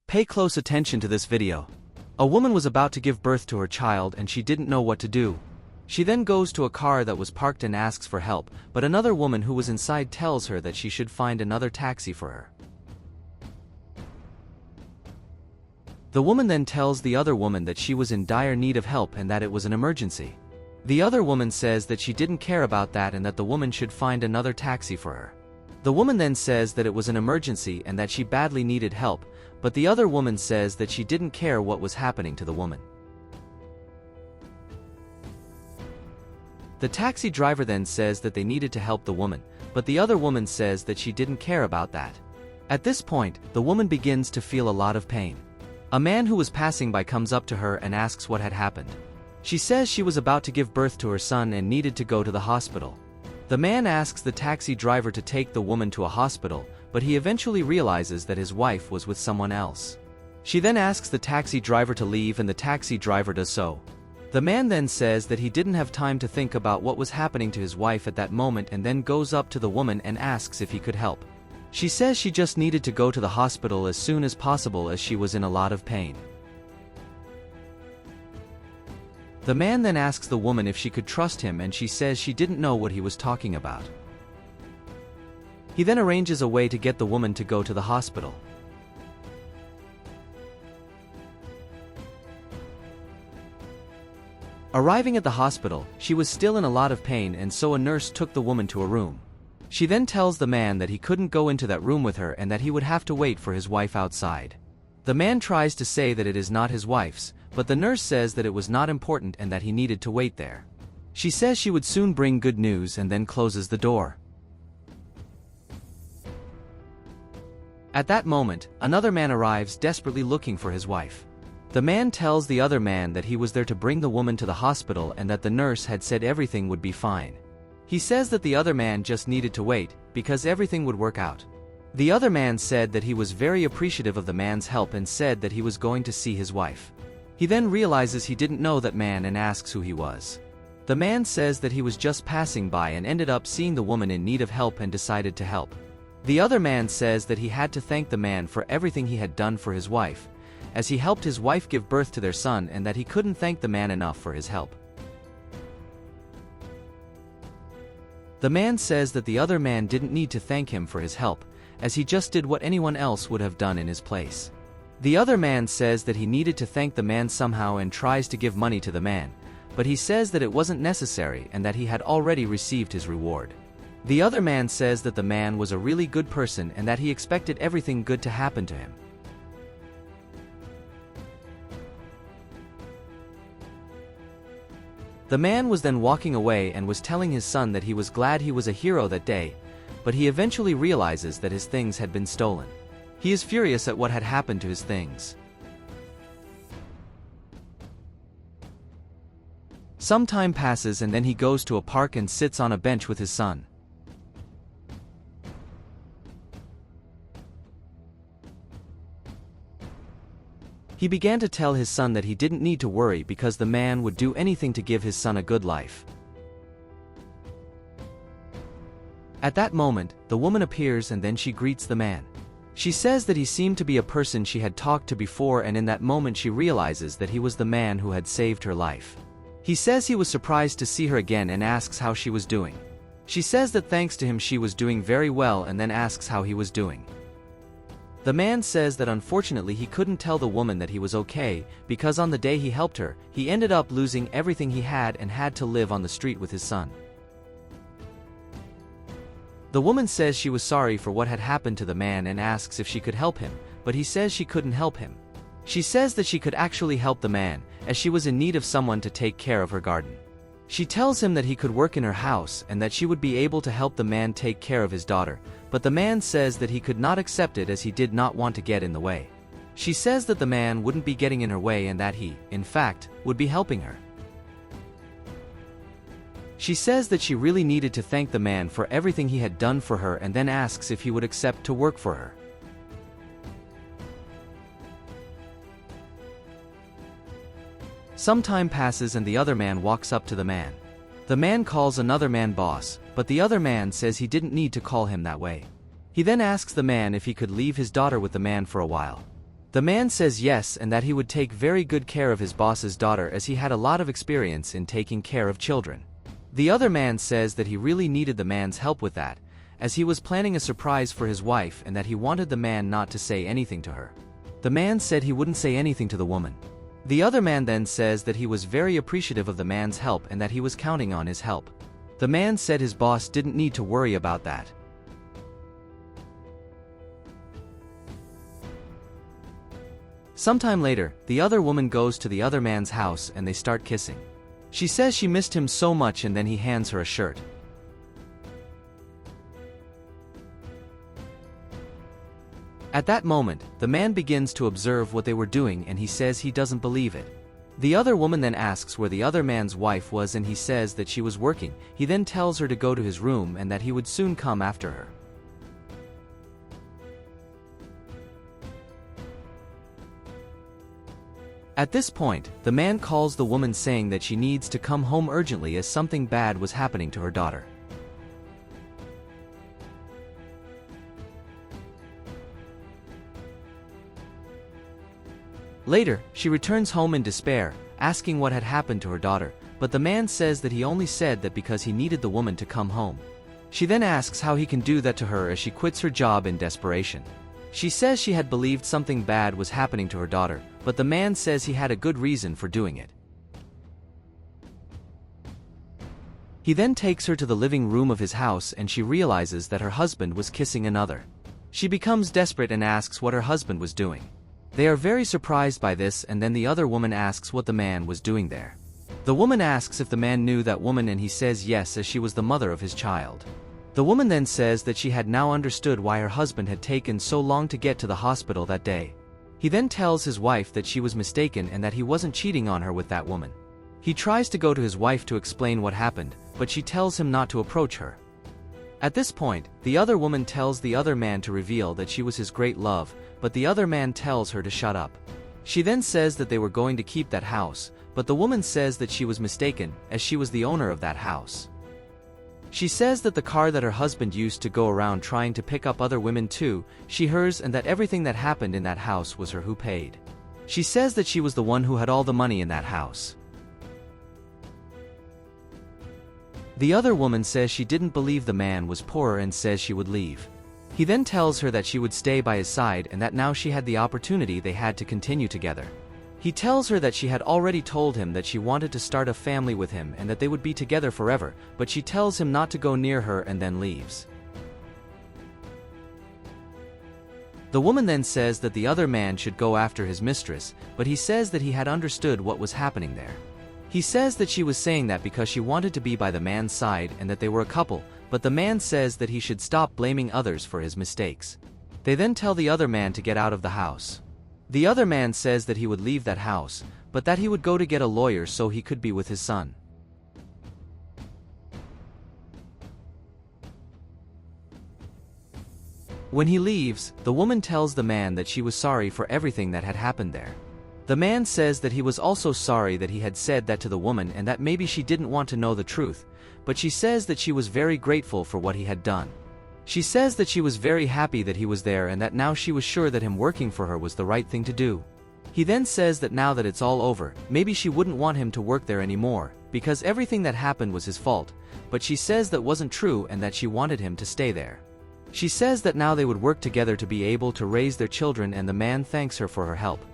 Pay close attention to this video. A woman was about to give birth to her child and she didn't know what to do. She then goes to a car that was parked and asks for help, but another woman who was inside tells her that she should find another taxi for her. The woman then tells the other woman that she was in dire need of help and that it was an emergency. The other woman says that she didn't care about that and that the woman should find another taxi for her. The woman then says that it was an emergency and that she badly needed help, but the other woman says that she didn't care what was happening to the woman. The taxi driver then says that they needed to help the woman, but the other woman says that she didn't care about that. At this point, the woman begins to feel a lot of pain. A man who was passing by comes up to her and asks what had happened. She says she was about to give birth to her son and needed to go to the hospital. The man asks the taxi driver to take the woman to a hospital, but he eventually realizes that his wife was with someone else. She then asks the taxi driver to leave and the taxi driver does so. The man then says that he didn't have time to think about what was happening to his wife at that moment and then goes up to the woman and asks if he could help. She says she just needed to go to the hospital as soon as possible as she was in a lot of pain. The man then asks the woman if she could trust him and she says she didn't know what he was talking about. He then arranges a way to get the woman to go to the hospital. Arriving at the hospital, she was still in a lot of pain and so a nurse took the woman to a room. She then tells the man that he couldn't go into that room with her and that he would have to wait for his wife outside. The man tries to say that it is not his wife's, but the nurse says that it was not important and that he needed to wait there. She says she would soon bring good news and then closes the door. At that moment, another man arrives desperately looking for his wife. The man tells the other man that he was there to bring the woman to the hospital and that the nurse had said everything would be fine. He says that the other man just needed to wait, because everything would work out. The other man said that he was very appreciative of the man's help and said that he was going to see his wife. He then realizes he didn't know that man and asks who he was. The man says that he was just passing by and ended up seeing the woman in need of help and decided to help. The other man says that he had to thank the man for everything he had done for his wife, as he helped his wife give birth to their son and that he couldn't thank the man enough for his help. The man says that the other man didn't need to thank him for his help, as he just did what anyone else would have done in his place. The other man says that he needed to thank the man somehow and tries to give money to the man, but he says that it wasn't necessary and that he had already received his reward. The other man says that the man was a really good person and that he expected everything good to happen to him. The man was then walking away and was telling his son that he was glad he was a hero that day, but he eventually realizes that his things had been stolen. He is furious at what had happened to his things. Some time passes and then he goes to a park and sits on a bench with his son. He began to tell his son that he didn't need to worry because the man would do anything to give his son a good life. At that moment, the woman appears and then she greets the man. She says that he seemed to be a person she had talked to before and in that moment she realizes that he was the man who had saved her life. He says he was surprised to see her again and asks how she was doing. She says that thanks to him she was doing very well and then asks how he was doing. The man says that unfortunately he couldn't tell the woman that he was okay because on the day he helped her, he ended up losing everything he had and had to live on the street with his son. The woman says she was sorry for what had happened to the man and asks if she could help him, but he says she couldn't help him. She says that she could actually help the man, as she was in need of someone to take care of her garden. She tells him that he could work in her house and that she would be able to help the man take care of his daughter, but the man says that he could not accept it as he did not want to get in the way. She says that the man wouldn't be getting in her way and that he, in fact, would be helping her. She says that she really needed to thank the man for everything he had done for her and then asks if he would accept to work for her. Some time passes and the other man walks up to the man. The man calls another man boss, but the other man says he didn't need to call him that way. He then asks the man if he could leave his daughter with the man for a while. The man says yes and that he would take very good care of his boss's daughter as he had a lot of experience in taking care of children. The other man says that he really needed the man's help with that, as he was planning a surprise for his wife and that he wanted the man not to say anything to her. The man said he wouldn't say anything to the woman. The other man then says that he was very appreciative of the man's help and that he was counting on his help. The man said his boss didn't need to worry about that. Sometime later, the other woman goes to the other man's house and they start kissing. She says she missed him so much and then he hands her a shirt. At that moment, the man begins to observe what they were doing and he says he doesn't believe it. The other woman then asks where the other man's wife was and he says that she was working. He then tells her to go to his room and that he would soon come after her. At this point, the man calls the woman saying that she needs to come home urgently as something bad was happening to her daughter. Later, she returns home in despair, asking what had happened to her daughter, but the man says that he only said that because he needed the woman to come home. She then asks how he can do that to her as she quits her job in desperation. She says she had believed something bad was happening to her daughter, but the man says he had a good reason for doing it. He then takes her to the living room of his house and she realizes that her husband was kissing another. She becomes desperate and asks what her husband was doing. They are very surprised by this and then the other woman asks what the man was doing there. The woman asks if the man knew that woman and he says yes as she was the mother of his child. The woman then says that she had now understood why her husband had taken so long to get to the hospital that day. He then tells his wife that she was mistaken and that he wasn't cheating on her with that woman. He tries to go to his wife to explain what happened, but she tells him not to approach her. At this point, the other woman tells the other man to reveal that she was his great love, but the other man tells her to shut up. She then says that they were going to keep that house, but the woman says that she was mistaken, as she was the owner of that house. She says that the car that her husband used to go around trying to pick up other women too, she hers, and that everything that happened in that house was her who paid. She says that she was the one who had all the money in that house. The other woman says she didn't believe the man was poor and says she would leave. He then tells her that she would stay by his side and that now she had the opportunity they had to continue together. He tells her that she had already told him that she wanted to start a family with him and that they would be together forever, but she tells him not to go near her and then leaves. The woman then says that the other man should go after his mistress, but he says that he had understood what was happening there. He says that she was saying that because she wanted to be by the man's side and that they were a couple, but the man says that he should stop blaming others for his mistakes. They then tell the other man to get out of the house. The other man says that he would leave that house, but that he would go to get a lawyer so he could be with his son. When he leaves, the woman tells the man that she was sorry for everything that had happened there. The man says that he was also sorry that he had said that to the woman and that maybe she didn't want to know the truth, but she says that she was very grateful for what he had done. She says that she was very happy that he was there and that now she was sure that him working for her was the right thing to do. He then says that now that it's all over, maybe she wouldn't want him to work there anymore, because everything that happened was his fault, but she says that wasn't true and that she wanted him to stay there. She says that now they would work together to be able to raise their children and the man thanks her for her help.